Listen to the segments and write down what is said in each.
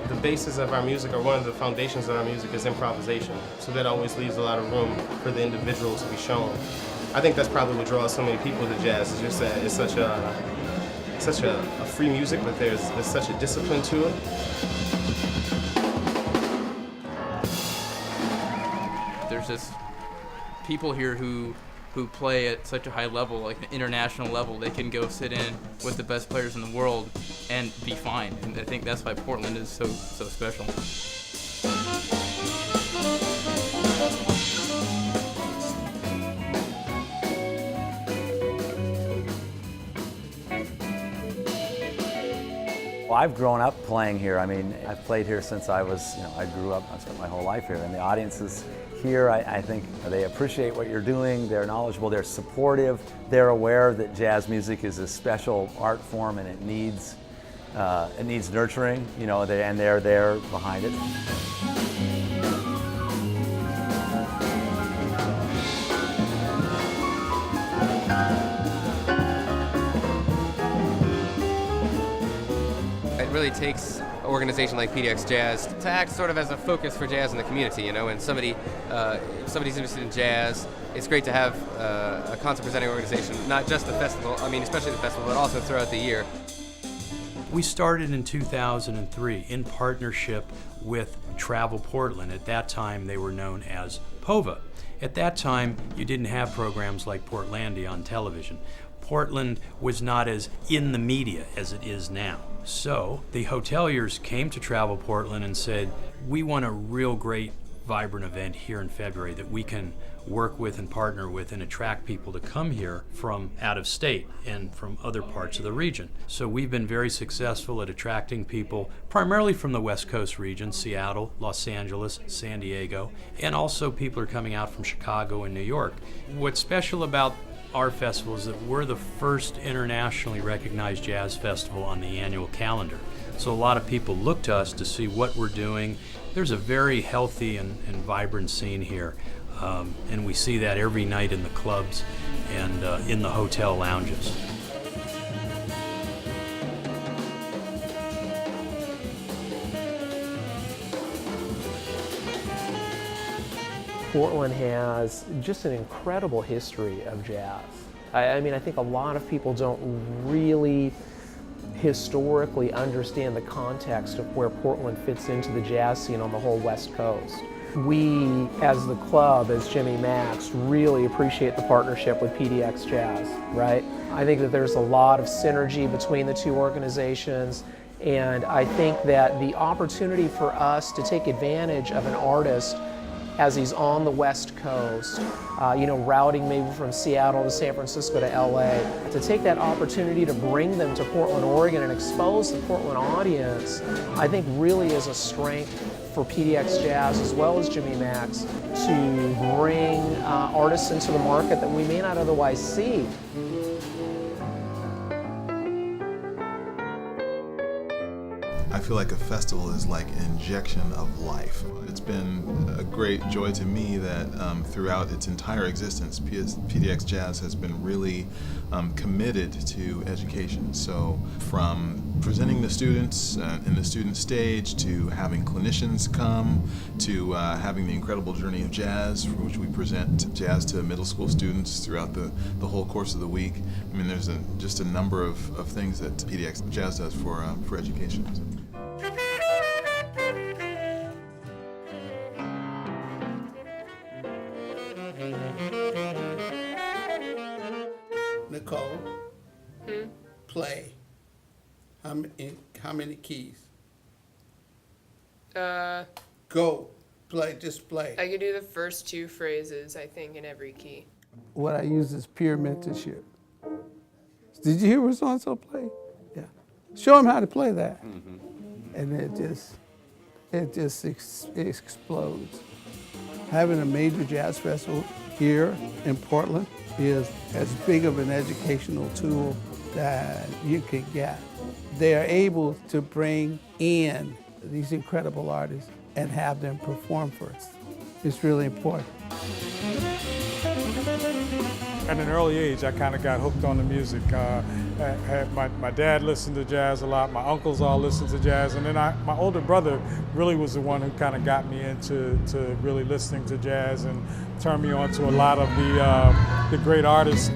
The basis of our music, or one of the foundations of our music, is improvisation. So that always leaves a lot of room for the individual to be shown. I think that's probably what draws so many people to jazz. It's just that it's such a free music, but there's such a discipline to it. There's just people here who play at such a high level, like an international level. They can go sit in with the best players in the world and be fine. And I think that's why Portland is so special. Well, I've grown up playing here. I mean, I've played here since I was, I grew up, I spent my whole life here. And the audiences here, I think they appreciate what you're doing, they're knowledgeable, they're supportive, they're aware that jazz music is a special art form and it needs nurturing, and they're there behind it. It really takes an organization like PDX Jazz to act sort of as a focus for jazz in the community, and if somebody's interested in jazz, it's great to have a concert presenting organization, not just the festival, especially the festival, but also throughout the year. We started in 2003 in partnership with Travel Portland. At that time, they were known as POVA. At that time, you didn't have programs like Portlandia on television. Portland was not as in the media as it is now. So the hoteliers came to Travel Portland and said, we want a real great, vibrant event here in February that we can work with and partner with and attract people to come here from out of state and from other parts of the region. So we've been very successful at attracting people primarily from the West Coast region, Seattle, Los Angeles, San Diego, and also people are coming out from Chicago and New York. What's special about our festival is that we're the first internationally recognized jazz festival on the annual calendar. So a lot of people look to us to see what we're doing. There's a very healthy and vibrant scene here. And we see that every night in the clubs and in the hotel lounges. Portland has just an incredible history of jazz. I think a lot of people don't really historically understand the context of where Portland fits into the jazz scene on the whole West Coast. We, as the club, as Jimmy Max, really appreciate the partnership with PDX Jazz, right? I think that there's a lot of synergy between the two organizations, and I think that the opportunity for us to take advantage of an artist as he's on the West Coast, routing maybe from Seattle to San Francisco to LA, to take that opportunity to bring them to Portland, Oregon and expose the Portland audience, I think really is a strength for PDX Jazz as well as Jimmy Max to bring artists into the market that we may not otherwise see. I feel like a festival is like an injection of life. It's been a great joy to me that throughout its entire existence, PDX Jazz has been really committed to education. So from presenting the students in the student stage, to having clinicians come, to having the incredible journey of jazz, for which we present jazz to middle school students throughout the whole course of the week. There's just a number of things that PDX Jazz does for education. Nicole, play. How many keys? Go, play, just play. I could do the first two phrases, I think, in every key. What I use is peer mentorship. Did you hear what so-and-so play? Yeah. Show him how to play that. Mm-hmm. And it just explodes. Having a major jazz festival here in Portland is as big of an educational tool that you can get. They are able to bring in these incredible artists and have them perform for us. It's really important. At an early age, I kind of got hooked on the music. My dad listened to jazz a lot, my uncles all listened to jazz, and then my older brother really was the one who kind of got me into really listening to jazz and turned me on to a lot of the great artists.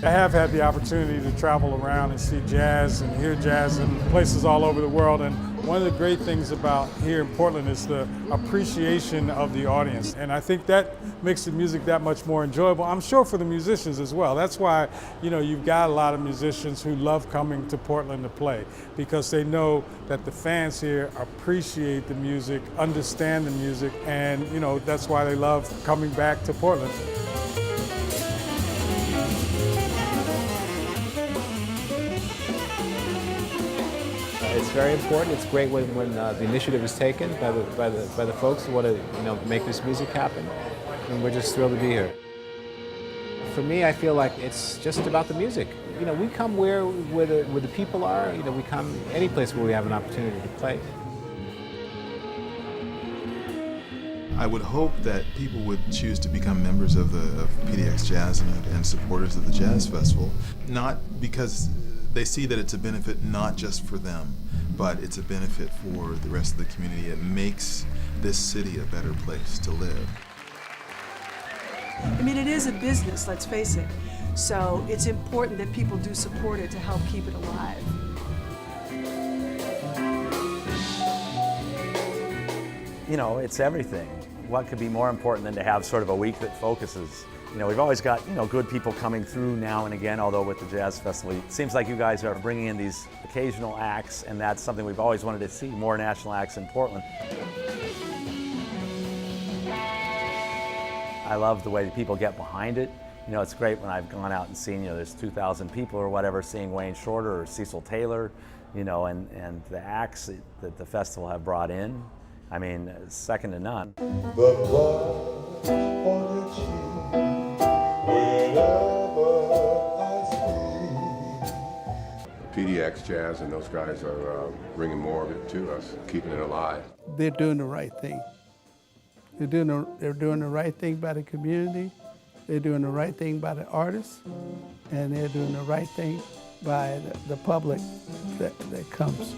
I have had the opportunity to travel around and see jazz and hear jazz in places all over the world, and one of the great things about here in Portland is the appreciation of the audience, and I think that makes the music that much more enjoyable. I'm sure for the musicians as well. That's why, you know, you've got a lot of musicians who love coming to Portland to play, because they know that the fans here appreciate the music, understand the music, and, you know, that's why they love coming back to Portland. It's very important. It's great when the initiative is taken by the folks who want to make this music happen, and we're just thrilled to be here. For me, I feel like it's just about the music. You know, we come where the people are. You know, we come any place where we have an opportunity to play. I would hope that people would choose to become members of PDX Jazz and supporters of the Jazz Festival, not because they see that it's a benefit not just for them, but it's a benefit for the rest of the community. It makes this city a better place to live. I mean, it is a business, let's face it. So it's important that people do support it to help keep it alive. You know, it's everything. What could be more important than to have sort of a week that focuses? You know, we've always got, you know, good people coming through now and again, although with the Jazz Festival, it seems like you guys are bringing in these occasional acts, and that's something we've always wanted to see, more national acts in Portland. I love the way the people get behind it. You know, it's great when I've gone out and seen, you know, there's 2,000 people or whatever seeing Wayne Shorter or Cecil Taylor, you know, and the acts that the festival have brought in, I mean, second to none. PDX Jazz and those guys are bringing more of it to us, keeping it alive. They're doing the right thing. They're doing the right thing by the community. They're doing the right thing by the artists, and they're doing the right thing by the public that comes.